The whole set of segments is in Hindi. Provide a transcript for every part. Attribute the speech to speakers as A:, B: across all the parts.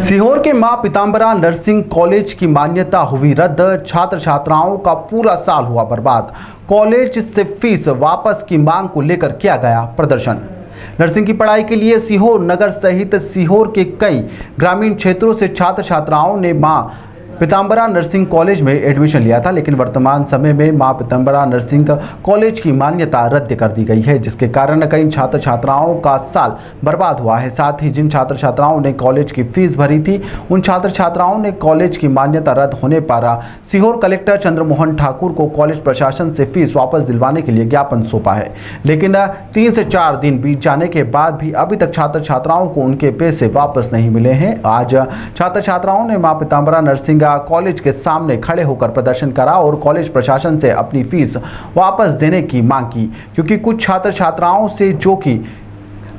A: सीहोर के मां पीतांबरा नर्सिंग कॉलेज की मान्यता हुई रद्द। छात्र छात्राओं का पूरा साल हुआ बर्बाद। कॉलेज से फीस वापस की मांग को लेकर किया गया प्रदर्शन। नर्सिंग की पढ़ाई के लिए सीहोर नगर सहित सीहोर के कई ग्रामीण क्षेत्रों से छात्र छात्राओं ने मां पीतांबरा नर्सिंग कॉलेज में एडमिशन लिया था, लेकिन वर्तमान समय में मां पीतांबरा नर्सिंग कॉलेज की मान्यता रद्द कर दी गई है, जिसके कारण कई छात्र छात्राओं का साल बर्बाद हुआ है। साथ ही जिन छात्र छात्राओं ने कॉलेज की फीस भरी थी, उन छात्र छात्राओं ने कॉलेज की मान्यता रद्द होने पर सीहोर कलेक्टर चंद्रमोहन ठाकुर को कॉलेज प्रशासन से फीस वापस दिलवाने के लिए ज्ञापन सौंपा है, लेकिन 3 से 4 दिन बीत जाने के बाद भी अभी तक छात्र छात्राओं को उनके पैसे वापस नहीं मिले हैं। आज छात्र छात्राओं ने मां पीतांबरा नर्सिंग कॉलेज के सामने खड़े होकर प्रदर्शन करा और कॉलेज प्रशासन से अपनी फीस वापस देने की मांग की, क्योंकि कुछ छात्र छात्राओं से जो कि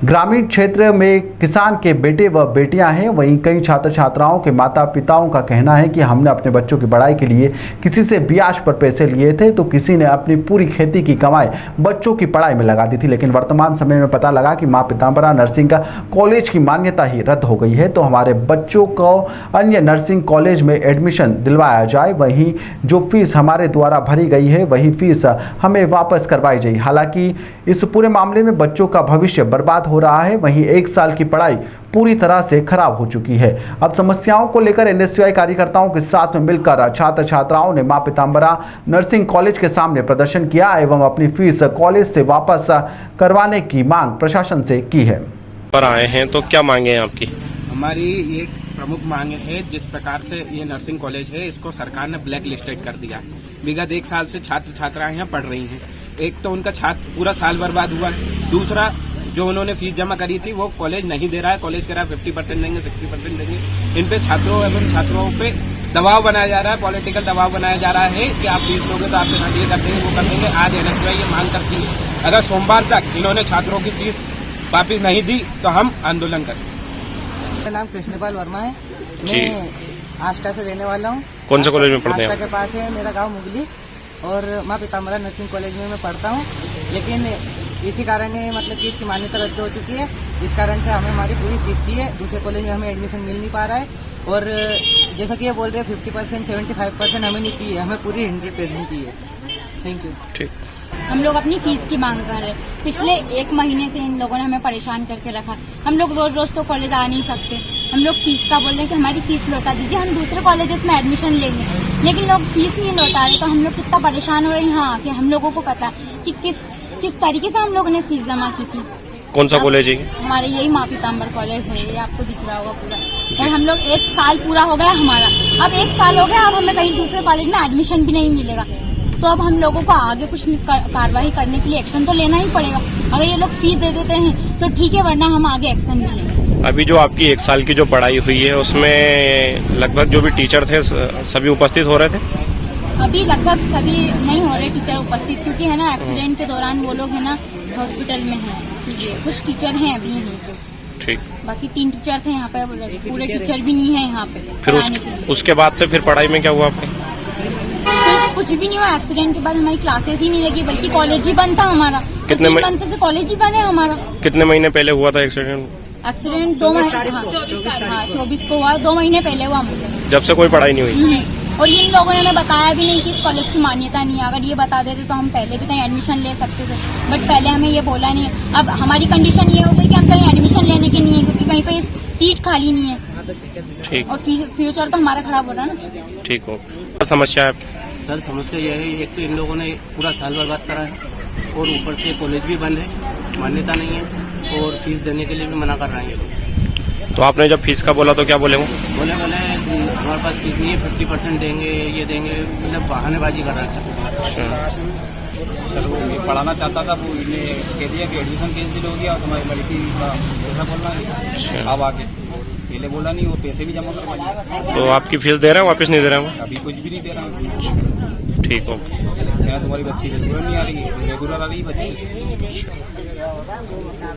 A: ग्रामीण क्षेत्र में किसान के बेटे व बेटियां हैं, वहीं कई छात्र छात्राओं के माता पिताओं का कहना है कि हमने अपने बच्चों की पढ़ाई के लिए किसी से ब्याज पर पैसे लिए थे, तो किसी ने अपनी पूरी खेती की कमाई बच्चों की पढ़ाई में लगा दी थी, लेकिन वर्तमान समय में पता लगा कि मां पीतांबरा नर्सिंग कॉलेज की मान्यता ही रद्द हो गई है, तो हमारे बच्चों को अन्य नर्सिंग कॉलेज में एडमिशन दिलवाया जाए। वहीं जो फीस हमारे द्वारा भरी गई है वही फीस हमें वापस करवाई जाए। हालांकि इस पूरे मामले में बच्चों का भविष्य बर्बाद हो रहा है, वहीं 1 साल की पढ़ाई पूरी तरह से खराब हो चुकी है। अब समस्याओं को लेकर एनएसयूआई कार्यकर्ताओं के साथ में मिलकर छात्र छात्राओं ने मां पीतांबरा नर्सिंग कॉलेज के सामने प्रदर्शन किया एवं अपनी फीस कॉलेज से वापस करवाने की मांग प्रशासन से की है।
B: पर आए हैं तो क्या मांगे हैं आपकी?
C: हमारी ये प्रमुख मांग है, जिस प्रकार से ये नर्सिंग कॉलेज है इसको सरकार ने ब्लैक लिस्टेड कर दिया। विगत 1 साल से छात्र छात्राएं यहाँ पढ़ रही हैं। एक तो उनका पूरा साल बर्बाद हुआ है, दूसरा जो उन्होंने फीस जमा करी थी वो कॉलेज नहीं दे रहा है। कॉलेज कह रहा है 50% देंगे, 60% देंगे। इन पे छात्रों एवं छात्राओं पे दबाव बनाया जा रहा है, पॉलिटिकल दबाव बनाया जा रहा है कि आप फीस लोगे तो आपके साथ ये कर देंगे, वो कर देंगे। आज एनएसयूआई ये मांग करती है, अगर सोमवार तक इन्होंने छात्रों की फीस वापिस नहीं दी तो हम आंदोलन करेंगे।
D: मेरा नाम कृष्णपाल वर्मा है, मैं आष्टा से रहने वाला हूँ।
B: कौन से कॉलेज में पढ़ते हैं?
D: आष्टा के पास है मेरा गांव मुगली और मां पीतांबरा नर्सिंग कॉलेज में मैं पढ़ता हूँ, लेकिन इसी कारण मतलब कि इसकी मान्यता रद्द हो चुकी है। इस कारण से हमें हमारी पूरी फीस दी है, दूसरे कॉलेज में हमें एडमिशन मिल नहीं पा रहा है और जैसा कि ये बोल रहे हैं 50% 75% हमें नहीं चाहिए, हमें पूरी 100% चाहिए। Thank you.
B: ठीक।
E: हम लोग अपनी फीस की मांग कर रहे हैं। पिछले 1 महीने से इन लोगों ने हमें परेशान करके रखा। हम लोग रोज रोज तो कॉलेज आ नहीं सकते। हम लोग फीस का बोल रहे हैं कि हमारी फीस लौटा दीजिए, हम दूसरे कॉलेजेस में एडमिशन लेंगे, लेकिन लोग फीस नहीं लौटा रहे। तो हम लोग कितना परेशान हो रहे हैं यहाँ आके। हम लोगों को पता है कि किस तरीके से हम लोगों ने फीस जमा की थी।
B: कौन सा कॉलेज है?
E: हमारे यही मां पीतांबर कॉलेज है, ये आपको दिख रहा होगा पूरा। और हम लोग 1 साल पूरा हो गया हमारा, अब 1 साल हो गया, अब हमें कहीं दूसरे कॉलेज में एडमिशन भी नहीं मिलेगा। तो अब हम लोगों को आगे कुछ कार्रवाई करने के लिए एक्शन तो लेना ही पड़ेगा। अगर ये लोग फीस दे देते हैं तो ठीक है, वरना हम आगे एक्शन भी लेंगे।
B: अभी जो आपकी 1 साल की जो पढ़ाई हुई है उसमें लगभग जो भी टीचर थे सभी उपस्थित हो रहे थे?
E: अभी लगभग सभी नहीं हो रहे टीचर उपस्थित, क्योंकि है ना एक्सीडेंट के दौरान वो लोग है ना हॉस्पिटल में है, इसलिए कुछ टीचर हैं अभी यहीं पे। ठीक। बाकी 3 टीचर थे यहाँ पे, पूरे टीचर भी नहीं है यहाँ पे। फिर
B: उसके बाद से फिर पढ़ाई में क्या हुआ आपने?
E: कुछ भी नहीं हुआ। एक्सीडेंट के बाद हमारी क्लासेस ही नहीं लगी, बल्कि कॉलेज ही बंद था हमारा। कितने मंथ से कॉलेज ही बंद है हमारा।
B: कितने महीने पहले हुआ था एक्सीडेंट?
E: एक्सीडेंट 2 महीने 24 को हुआ, 2 महीने पहले हुआ मुझे।
B: जब से कोई पढ़ाई नहीं हुई?
E: और इन लोगों ने हमें बताया भी नहीं कि इस कॉलेज की मान्यता नहीं है। अगर ये बता देते तो हम पहले भी कहीं एडमिशन ले सकते थे, बट पहले हमें ये बोला नहीं है। अब हमारी कंडीशन ये हो गई कि हम कहीं एडमिशन लेने के नहीं है, क्योंकि कहीं पे सीट खाली नहीं है। ठीक। और फ्यूचर तो हमारा खराब हो रहा है ना।
B: ठीक हो। समस्या है
C: सर? समस्या यह है, एक तो इन लोगों ने पूरा साल बर्बाद करा है और ऊपर से कॉलेज भी बंद है, मान्यता नहीं है और फीस देने के लिए भी मना कर रहे हैं ये लोग।
B: तो आपने जब फीस का बोला तो क्या बोले?
C: बोले हमारे पास फीस नहीं है, 50% देंगे, ये देंगे, मतलब बहानेबाजी कर रहा है।
F: सर वो ये पढ़ाना चाहता था, वो इन्हें कह दिया कि एडमिशन कैंसिल हो गया और तुम्हारी लड़की का ऐसा बोलना है। अब आगे पहले बोला नहीं, वो पैसे भी जमा करवाए।
B: तो आपकी फीस दे रहे हैं, वापस नहीं दे रहे हैं?
F: अभी कुछ भी नहीं दे रहा है।
B: ठीक हो।
F: क्या तुम्हारी बच्ची रेगुलर नहीं आ रही है? रेगुलर आ रही है बच्ची।